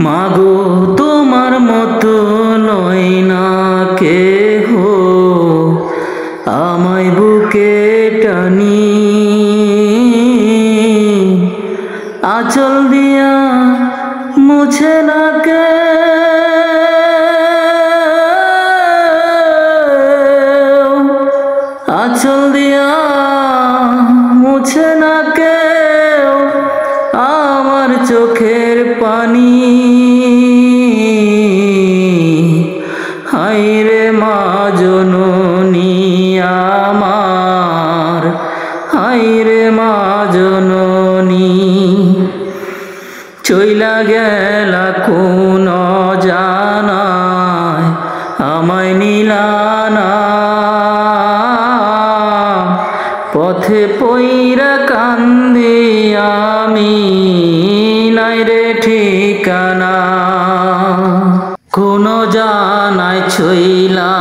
মাগো তোমার মতো লয় না কেহ, আমায় বুকে টানি আঁচল দিয়া মুছে না কে, আঁচল দিয়া মুছে না কে আমার চোখের পানি। হায়রে মা জননী আমার, হায়রে মা জননী, চইলা গেলা কোন জানায় আমায় নিলানা, পথে পইরা কান্দি আমি নাই রে ঠিকানা, কোন জানায় ছইলা